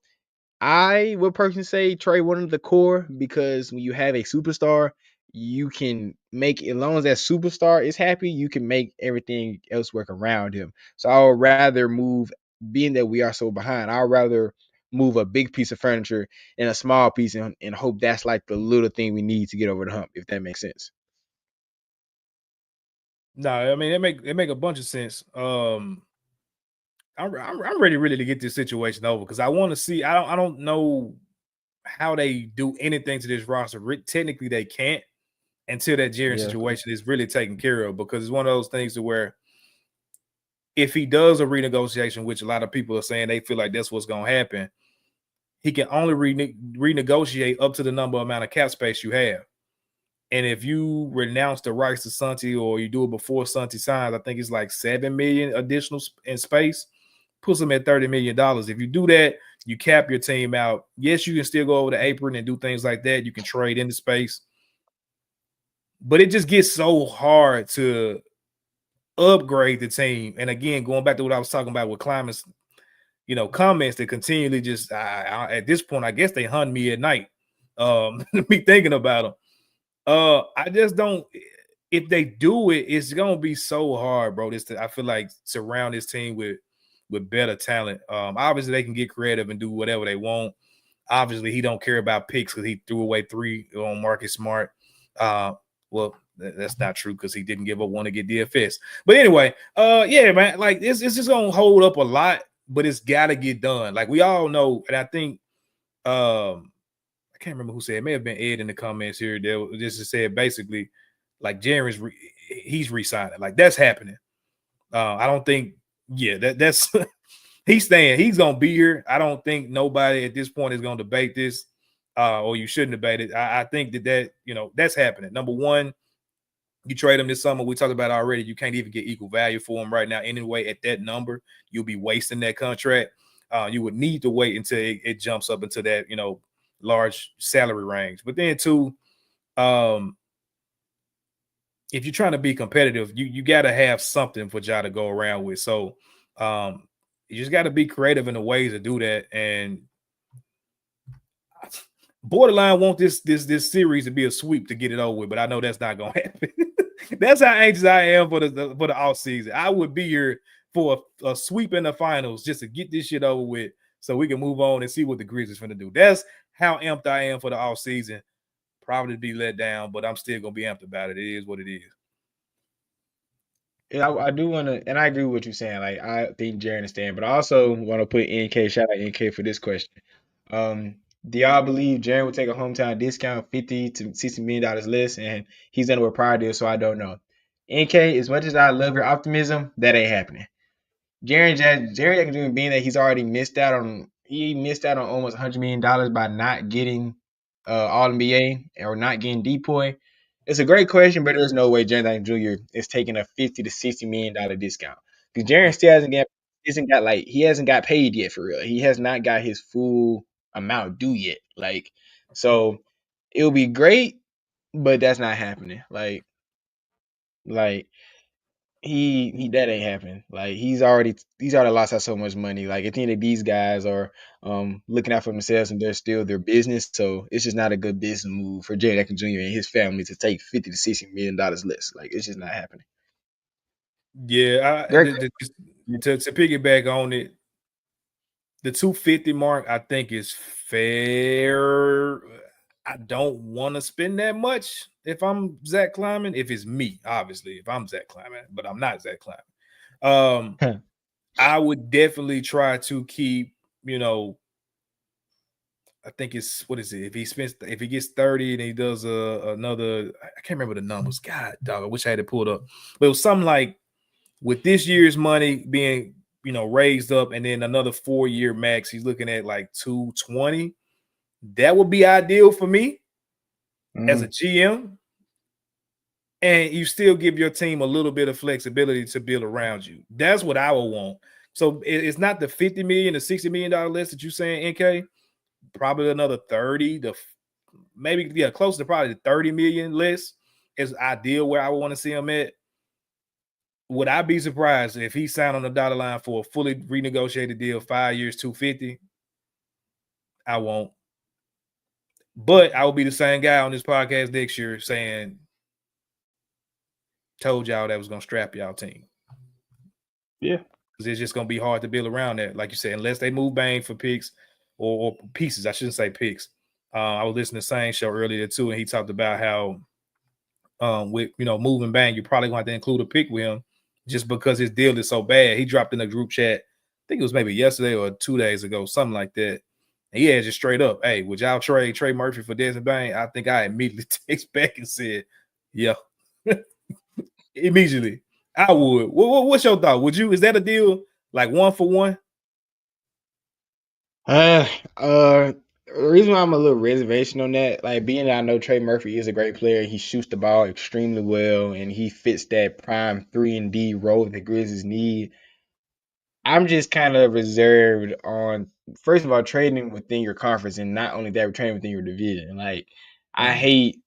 I would personally say trade one of the core, because when you have a superstar, you can make, as long as that superstar is happy, you can make everything else work around him. So I would rather move, being that we are so behind, I'd rather move a big piece of furniture and a small piece and hope that's like the little thing we need to get over the hump, if that makes sense. No, I mean, it make a bunch of sense. I'm ready really to get this situation over, because I want to see. I don't know how they do anything to this roster. Technically, they can't until that Jaren situation is really taken care of, because it's one of those things to where if he does a renegotiation, which a lot of people are saying they feel like that's what's going to happen, he can only renegotiate up to the amount of cap space you have. And if you renounce the rights to Santi or you do it before Santi signs, I think it's like $7 million additional in space, puts him at $30 million. If you do that, you cap your team out. Yes, you can still go over the apron and do things like that. You can trade into space. But it just gets so hard to upgrade the team. And again, going back to what I was talking about with Climate's, comments that continually just at this point, I guess they hunt me at night. Me thinking about them. I just don't. If they do it, it's gonna be so hard, bro. I feel like surround this team with better talent. Obviously they can get creative and do whatever they want. Obviously he don't care about picks because he threw away 3 on Marcus Smart. Well, that's not true because he didn't give up one to get DFS. But anyway, yeah, man, like it's just gonna hold up a lot, but it's gotta get done. Like we all know, and I think I can't remember who said it may have been Ed in the comments here. That just said basically like Jaren's he's re-signing. Like that's happening. I don't think, that's he's staying. He's gonna be here. I don't think nobody at this point is gonna debate this. Or you shouldn't debate it. I think that that's happening. Number one, you trade him this summer. We talked about it already. You can't even get equal value for him right now. Anyway, at that number, you'll be wasting that contract. You would need to wait until it jumps up into that, large salary range. But then too, if you're trying to be competitive, you got to have something for Ja to go around with. So you just got to be creative in the ways to do that. And borderline want this series to be a sweep to get it over with, but I know that's not gonna happen. That's how anxious I am for the off season. I would be here for a sweep in the finals just to get this shit over with, so we can move on and see what the Grizzlies finna do. That's how amped I am for the off season. Probably be let down, but I'm still gonna be amped about it. It is what it is. Yeah, I do want to, and I agree with what you're saying. Like, I think Jaren is staying, but I also want to put NK, shout out NK for this question. Do y'all believe Jaren will take a hometown discount, $50 to $60 million less, and he's under a prior deal? So I don't know. NK, as much as I love your optimism, that ain't happening. Jaren Jackson Jr. being that he's already missed out on almost $100 million by not getting All NBA or not getting Depoy. It's a great question, but there's no way Jaren Jackson Jr. is taking a $50 to $60 million discount because Jaren still hasn't got paid yet for real. He has not got his full amount due yet. Like, so it'll be great, but that's not happening. Like he that ain't happening. Like he's already lost out so much money. Like at the end of these guys are looking out for themselves and they're still their business. So it's just not a good business move for Jaren Jackson Jr. and his family to take $50 to $60 million less. Like it's just not happening. Yeah, to piggyback on it, the 250 mark I think is fair. I don't want to spend that much if I'm Zach Kleiman. If it's me, obviously, if I'm Zach Kleiman, but I'm not Zach Kleiman. I would definitely try to keep, I think it's, what is it? If he gets 30 and he does another, I can't remember the numbers. God, dog, I wish I had it pulled up. But it was something like with this year's money being, raised up and then another 4-year max, he's looking at like 220. That would be ideal for me as a GM. And you still give your team a little bit of flexibility to build around you. That's what I would want. So it's not the $50 million to $60 million list that you're saying, NK. Probably another 30 to maybe, close to probably 30 million less is ideal where I would want to see him at. Would I be surprised if he signed on the dotted line for a fully renegotiated deal, 5 years, 250? I won't. But I will be the same guy on this podcast next year saying, told y'all that was going to strap y'all team. Yeah. Because it's just going to be hard to build around that. Like you said, unless they move Bane for picks or pieces. I shouldn't say picks. I was listening to Sane show earlier too, and he talked about how with, moving Bane, you're probably going to have to include a pick with him just because his deal is so bad. He dropped in a group chat, I think it was maybe yesterday or 2 days ago, something like that. And he had just straight up, hey, would y'all trade Trey Murphy for Desmond Bane? I think I immediately text back and said, yeah. Immediately. I would. What's your thought? Would you? Is that a deal like 1-for-1? The reason why I'm a little reservation on that, like being that I know Trey Murphy is a great player, he shoots the ball extremely well, and he fits that prime 3-and-D role that the Grizzlies need. I'm just kind of reserved on, first of all, trading within your conference, and not only that, trading within your division. Like, I hate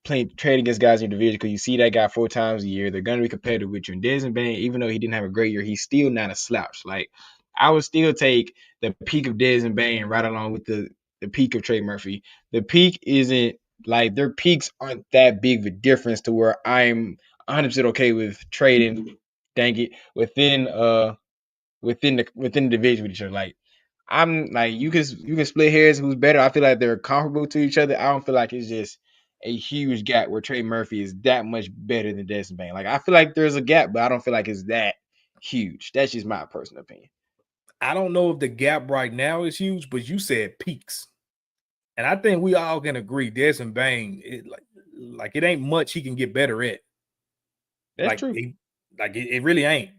trading against guys in your division because you see that guy 4 times a year. They're going to be competitive with you. And Desmond Bain, even though he didn't have a great year, he's still not a slouch. Like, I would still take the peak of Desmond Bain right along with the peak of Trey Murphy. The peak isn't like their peaks aren't that big of a difference to where I'm 100% okay with trading. Dang it, within the division with each other. Like I'm like you can split hairs who's better. I feel like they're comparable to each other. I don't feel like it's just a huge gap where Trey Murphy is that much better than Desmond Bain. Like I feel like there's a gap, but I don't feel like it's that huge. That's just my personal opinion. I don't know if the gap right now is huge, but you said peaks. And I think we all can agree Desmond Bain, like it ain't much he can get better at. That's like true. It really ain't.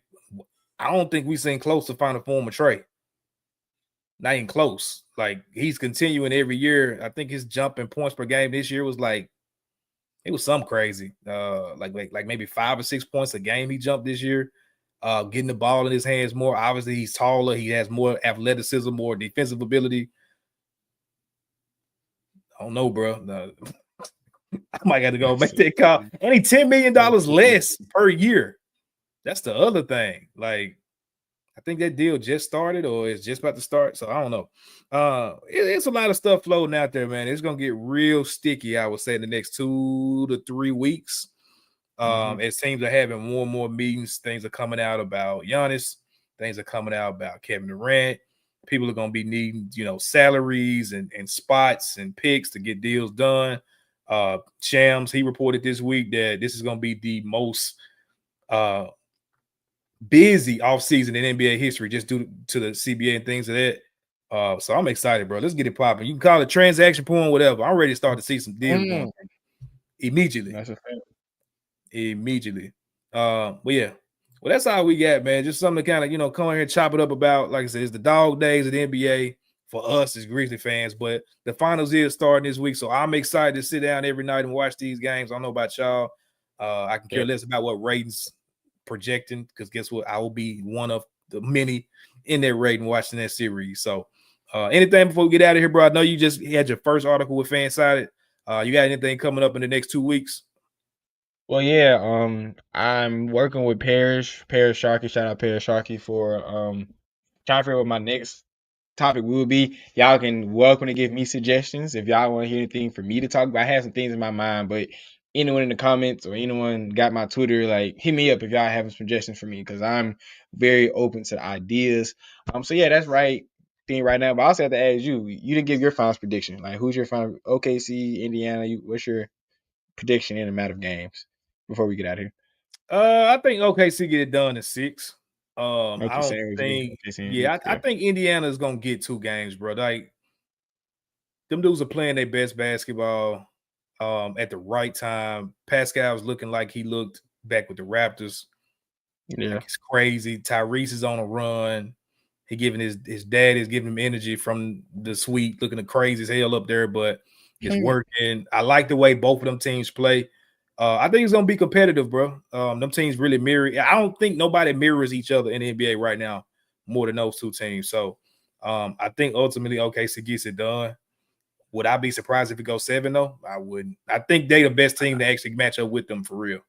I don't think we seen close to Final Form of Trey. Not even close. Like he's continuing every year. I think his jump in points per game this year was like it was something crazy. Like maybe 5 or 6 points a game he jumped this year. Getting the ball in his hands more. Obviously, he's taller. He has more athleticism, more defensive ability. I don't know, bro. No. I might got to go make that call. And he $10 million less per year. That's the other thing. Like, I think that deal just started or is just about to start. So I don't know. It's a lot of stuff floating out there, man. It's gonna get real sticky, I would say, in the next 2 to 3 weeks. As teams are having more and more meetings, things are coming out about Giannis, things are coming out about Kevin Durant. People are gonna be needing, salaries and spots and picks to get deals done. Shams, he reported this week that this is gonna be the most busy offseason in NBA history just due to the CBA and things of that. So I'm excited, bro. Let's get it popping. You can call it transaction porn, whatever. I'm ready to start to see some deals going immediately. That's a fact. Immediately. But yeah. Well, that's all we got, man. Just something to kind of, come here and chop it up about. Like I said, it's the dog days of the NBA for us as Grizzly fans, but the finals is starting this week. So I'm excited to sit down every night and watch these games. I don't know about y'all. I can care less about what ratings projecting, because guess what? I will be one of the many in that rating watching that series. So anything before we get out of here, bro? I know you just had your first article with Fansided. You got anything coming up in the next 2 weeks? Well, yeah, I'm working with Parrish Sharkey. Shout out Parrish Sharkey for trying to figure out what my next topic will be. Y'all can welcome to give me suggestions if y'all want to hear anything for me to talk about. I have some things in my mind, but anyone in the comments or anyone got my Twitter, like hit me up if y'all have some suggestions for me, because I'm very open to the ideas. So yeah, that's right thing right now. But I also have to ask you, you didn't give your finals prediction. Like who's your final OKC, Indiana? What's your prediction in a matter of games before we get out of here? I think OKC get it done in 6. Okay, I don't think. I think Indiana is gonna get 2 games, bro. Like them dudes are playing their best basketball at the right time. Pascal's looking like he looked back with the Raptors. Yeah, like it's crazy. Tyrese is on a run. He giving his dad is giving him energy from the suite, looking crazy as hell up there, but it's working. I like the way both of them teams play. I think it's gonna be competitive, bro. Them teams really mirror. I don't think nobody mirrors each other in the NBA right now more than those 2 teams. So I think ultimately OKC gets it done. Would I be surprised if it goes 7 though? I wouldn't. I think they the best team to actually match up with them for real.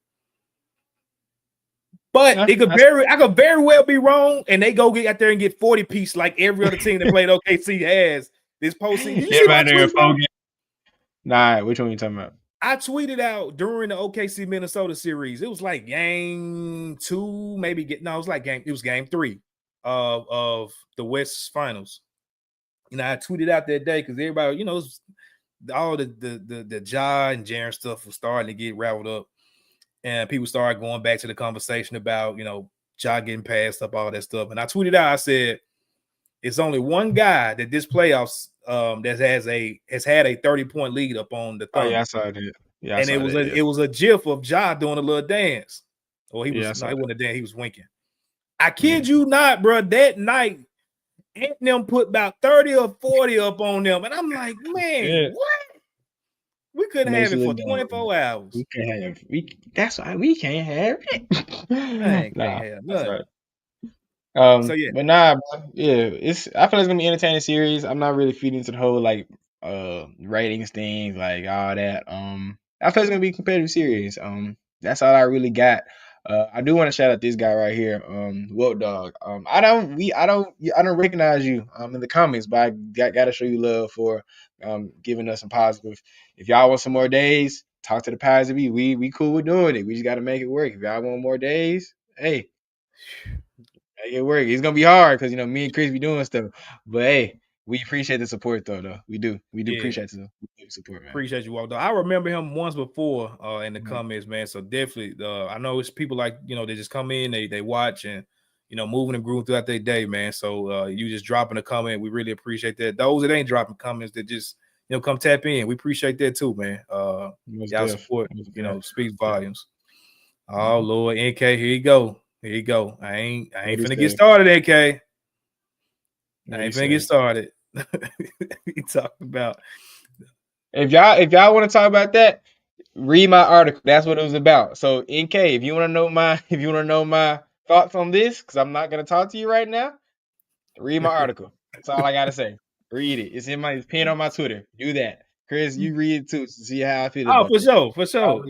But I could very well be wrong, and they go get out there and get 40 piece like every other team that played OKC has this postseason. Nah, which one are you talking about? I tweeted out during the OKC Minnesota series. It was like game 2, it was game 3 of the West Finals. I tweeted out that day because everybody, all the Ja and Jaren stuff was starting to get raveled up. And people started going back to the conversation about, Ja getting passed up, all that stuff. And I tweeted out, I said, it's only one guy that this playoffs that has had a 30-point lead up on the Thunder. Oh, yeah, I saw it. Yeah, and it was a gif of Ja doing a little dance. Or he was Yeah, he wasn't there. He was winking. I kid you not, bro. That night, Ant them put about 30 or 40 up on them, and I'm like, man, what? We couldn't have it for 24 hours. We can't have that's why we can't have it. Can't have nothing. Right. So yeah, but nah, bro, yeah, I feel like it's gonna be an entertaining series. I'm not really feeding into the whole like ratings things, like all that. I feel it's gonna be a competitive series. That's all I really got. I do want to shout out this guy right here, Woke Dog. I don't recognize you in the comments, but I gotta show you love for giving us some positive. If y'all want some more days, talk to the powers that be. We cool with doing it. We just gotta make it work. If y'all want more days, hey, make it work. It's gonna be hard because me and Chris be doing stuff, but hey, we appreciate the support though. We do appreciate the support, man. Appreciate you, Waldo. I remember him once before in the comments, man. So definitely, I know it's people like they just come in, they watch and moving and grooving throughout their day, man. So you just dropping a comment, we really appreciate that. Those that ain't dropping comments that just come tap in, we appreciate that too, man. Y'all support, speaks volumes. Oh Lord, NK, here you go. I ain't finna get started, NK. I ain't finna get started. He talked about. If y'all want to talk about that, read my article. That's what it was about. So NK, if you want to know my thoughts on this, because I'm not gonna talk to you right now, read my article. That's all I gotta say. Read it. It's pinned on my Twitter. Do that. Chris, you read it too to see how I feel. Oh, for sure.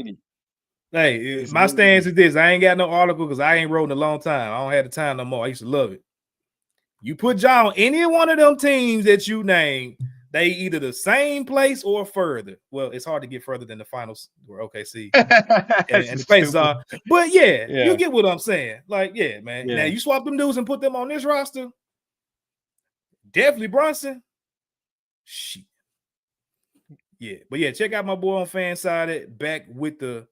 Hey, my stance is this. I ain't got no article because I ain't wrote in a long time. I don't have the time no more. I used to love it. You put Ja on any one of them teams that you name, they either the same place or further. Well, it's hard to get further than the finals where OKC and the places are. But yeah, you get what I'm saying. Like, yeah, man. Yeah. Now you swap them dudes and put them on this roster. Definitely Brunson. Shit. Yeah, but yeah, check out my boy on Fansided, back with the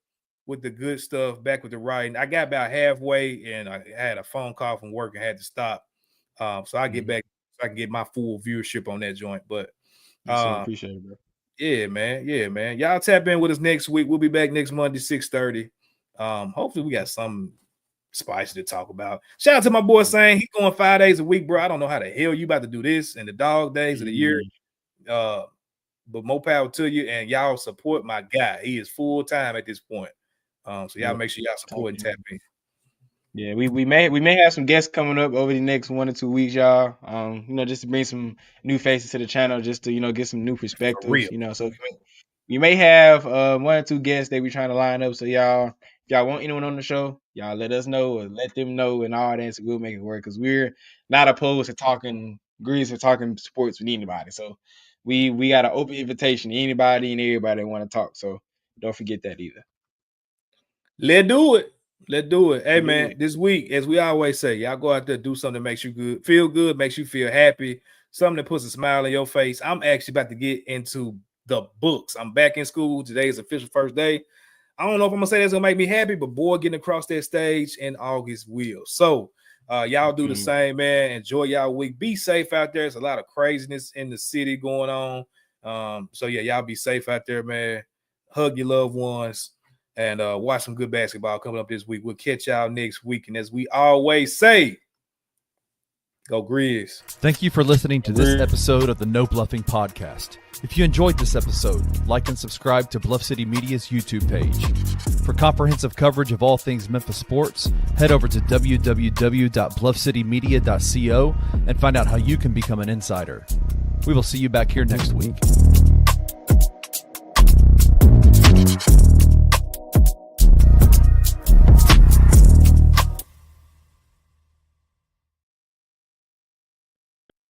good stuff, back with the writing. I got about halfway and I had a phone call from work and had to stop. So I get back so I can get my full viewership on that joint. But appreciate it, bro. Yeah, man. Y'all tap in with us next week. We'll be back next Monday, 6:30. Hopefully we got something spicy to talk about. Shout out to my boy saying he's going 5 days a week, bro. I don't know how the hell you about to do this in the dog days of the year. But more power to you, and y'all support my guy. He is full time at this point. So y'all make sure y'all support and tap in. Yeah, we may have some guests coming up over the next 1 or 2 weeks, y'all. Just to bring some new faces to the channel, just to get some new perspectives. So we may have 1 or 2 guests that we're trying to line up. So y'all, if y'all want anyone on the show, y'all let us know or let them know and all that. So we'll make it work because we're not opposed to talking Grizzlies or talking sports with anybody. So we got an open invitation to anybody and everybody that want to talk. So don't forget that either. Let's do it. Hey, man, this week, as we always say, y'all go out there, do something that makes you good, feel good, makes you feel happy, something that puts a smile on your face. I'm actually about to get into the books. I'm back in school. Today is official first day. I don't know if I'm going to say that's going to make me happy, but boy, getting across that stage in August will. So y'all do the same, man. Enjoy y'all week. Be safe out there. There's a lot of craziness in the city going on. So, yeah, y'all be safe out there, man. Hug your loved ones. And watch some good basketball coming up this week. We'll catch y'all next week. And as we always say, go Grizz. Thank you for listening to this episode of the No Bluffing Podcast. If you enjoyed this episode, like and subscribe to Bluff City Media's YouTube page. For comprehensive coverage of all things Memphis sports, head over to www.bluffcitymedia.co and find out how you can become an insider. We will see you back here next week.